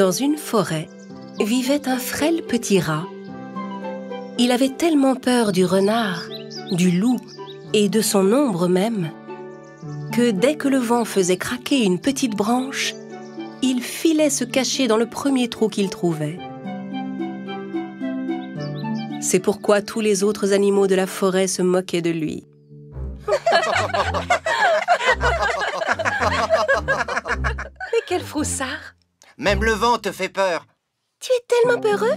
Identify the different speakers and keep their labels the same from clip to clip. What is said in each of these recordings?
Speaker 1: Dans une forêt, vivait un frêle petit rat. Il avait tellement peur du renard, du loup et de son ombre même, que dès que le vent faisait craquer une petite branche, il filait se cacher dans le premier trou qu'il trouvait. C'est pourquoi tous les autres animaux de la forêt se moquaient de lui. Mais quel froussard!
Speaker 2: Même le vent te fait peur.
Speaker 1: Tu es tellement peureux!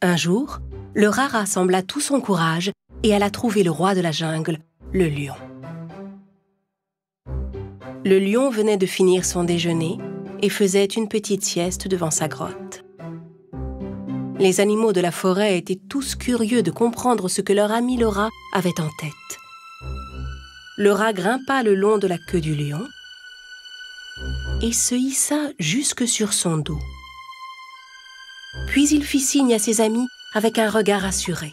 Speaker 1: Un jour, le rat rassembla tout son courage et alla trouver le roi de la jungle, le lion. Le lion venait de finir son déjeuner et faisait une petite sieste devant sa grotte. Les animaux de la forêt étaient tous curieux de comprendre ce que leur ami le rat avait en tête. Le rat grimpa le long de la queue du lion et se hissa jusque sur son dos. Puis il fit signe à ses amis avec un regard assuré.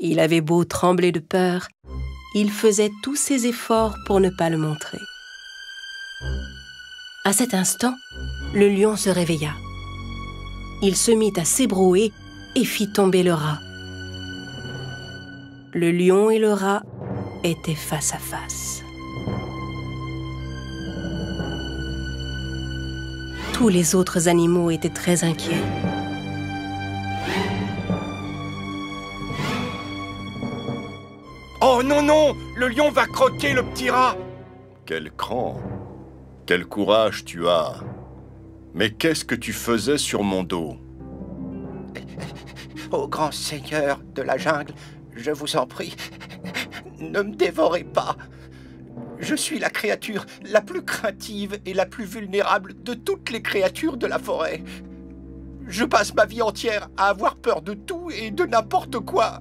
Speaker 1: Il avait beau trembler de peur, il faisait tous ses efforts pour ne pas le montrer. À cet instant, le lion se réveilla. Il se mit à s'ébrouer et fit tomber le rat. Le lion et le rat étaient face à face. Tous les autres animaux étaient très inquiets.
Speaker 3: Oh non, non! Le lion va croquer le petit rat!
Speaker 4: Quel cran! Quel courage tu as! Mais qu'est-ce que tu faisais sur mon dos?
Speaker 2: Ô grand seigneur de la jungle, je vous en prie, ne me dévorez pas. Je suis la créature la plus craintive et la plus vulnérable de toutes les créatures de la forêt. Je passe ma vie entière à avoir peur de tout et de n'importe quoi.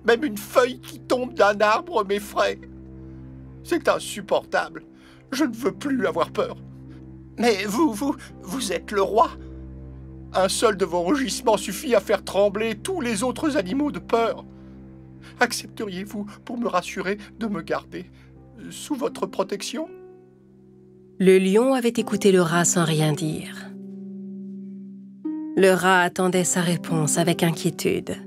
Speaker 2: Même une feuille qui tombe d'un arbre m'effraie. C'est insupportable. Je ne veux plus avoir peur. Mais vous êtes le roi. Un seul de vos rugissements suffit à faire trembler tous les autres animaux de peur. Accepteriez-vous, pour me rassurer, de me garder sous votre protection?
Speaker 1: Le lion avait écouté le rat sans rien dire. Le rat attendait sa réponse avec inquiétude.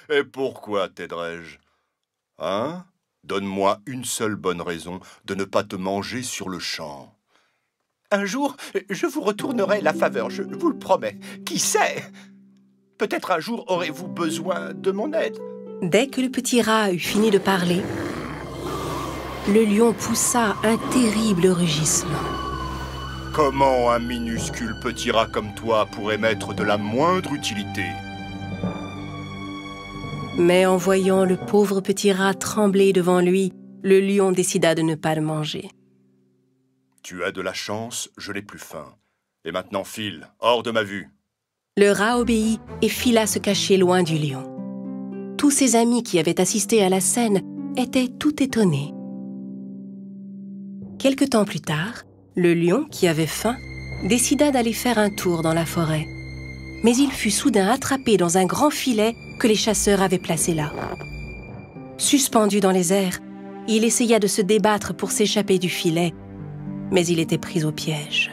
Speaker 4: Et pourquoi t'aiderais-je? Hein? Donne-moi une seule bonne raison de ne pas te manger sur le champ.
Speaker 2: Un jour, je vous retournerai la faveur, je vous le promets. Qui sait? Peut-être un jour aurez-vous besoin de mon aide.
Speaker 1: Dès que le petit rat eut fini de parler, le lion poussa un terrible rugissement.
Speaker 4: Comment un minuscule petit rat comme toi pourrait m'être de la moindre utilité?
Speaker 1: Mais en voyant le pauvre petit rat trembler devant lui, le lion décida de ne pas le manger.
Speaker 4: Tu as de la chance, je n'ai plus faim. Et maintenant file, hors de ma vue.
Speaker 1: Le rat obéit et fila se cacher loin du lion. Tous ses amis qui avaient assisté à la scène étaient tout étonnés. Quelque temps plus tard, le lion, qui avait faim, décida d'aller faire un tour dans la forêt. Mais il fut soudain attrapé dans un grand filet que les chasseurs avaient placé là. Suspendu dans les airs, il essaya de se débattre pour s'échapper du filet, mais il était pris au piège.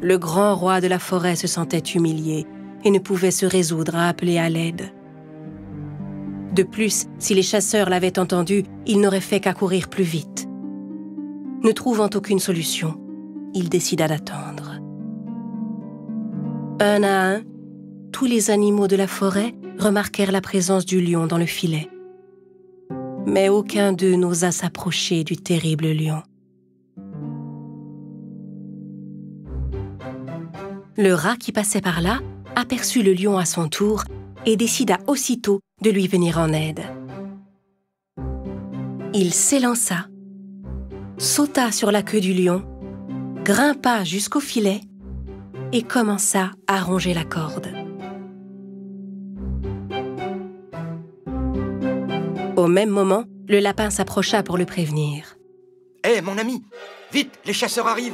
Speaker 1: Le grand roi de la forêt se sentait humilié et ne pouvait se résoudre à appeler à l'aide. De plus, si les chasseurs l'avaient entendu, il n'aurait fait qu'accourir plus vite. Ne trouvant aucune solution, il décida d'attendre. Un à un, tous les animaux de la forêt remarquèrent la présence du lion dans le filet. Mais aucun d'eux n'osa s'approcher du terrible lion. Le rat qui passait par là aperçut le lion à son tour et décida aussitôt de lui venir en aide. Il s'élança, sauta sur la queue du lion, grimpa jusqu'au filet et commença à ronger la corde. Au même moment, le lapin s'approcha pour le prévenir.
Speaker 2: « Hé, mon ami, vite, les chasseurs arrivent !»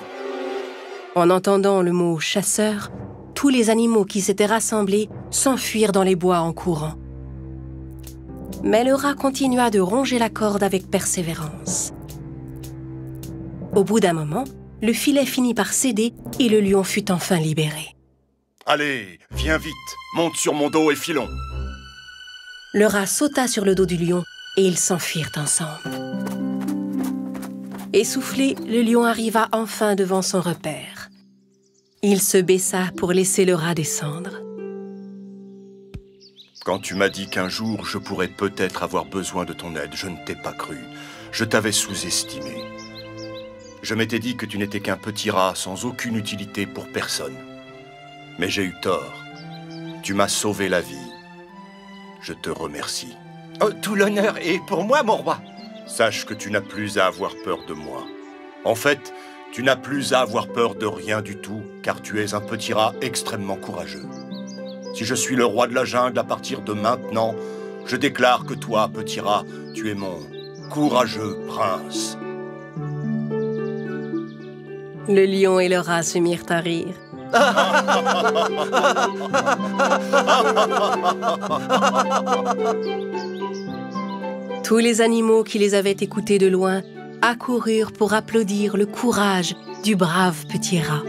Speaker 1: En entendant le mot « chasseur », tous les animaux qui s'étaient rassemblés s'enfuir dans les bois en courant. Mais le rat continua de ronger la corde avec persévérance. Au bout d'un moment, le filet finit par céder et le lion fut enfin libéré.
Speaker 4: Allez, viens vite, monte sur mon dos et filons.
Speaker 1: Le rat sauta sur le dos du lion et ils s'enfuirent ensemble. Essoufflé, le lion arriva enfin devant son repère. Il se baissa pour laisser le rat descendre.
Speaker 4: Quand tu m'as dit qu'un jour je pourrais peut-être avoir besoin de ton aide, je ne t'ai pas cru. Je t'avais sous-estimé. Je m'étais dit que tu n'étais qu'un petit rat sans aucune utilité pour personne. Mais j'ai eu tort. Tu m'as sauvé la vie. Je te remercie.
Speaker 2: Oh, tout l'honneur est pour moi, mon roi.
Speaker 4: Sache que tu n'as plus à avoir peur de moi. En fait, tu n'as plus à avoir peur de rien du tout, car tu es un petit rat extrêmement courageux. Si je suis le roi de la jungle à partir de maintenant, je déclare que toi, petit rat, tu es mon courageux prince.
Speaker 1: Le lion et le rat se mirent à rire. Tous les animaux qui les avaient écoutés de loin accoururent pour applaudir le courage du brave petit rat.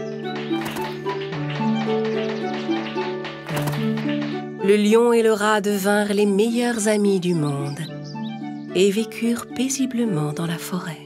Speaker 1: Le lion et le rat devinrent les meilleurs amis du monde et vécurent paisiblement dans la forêt.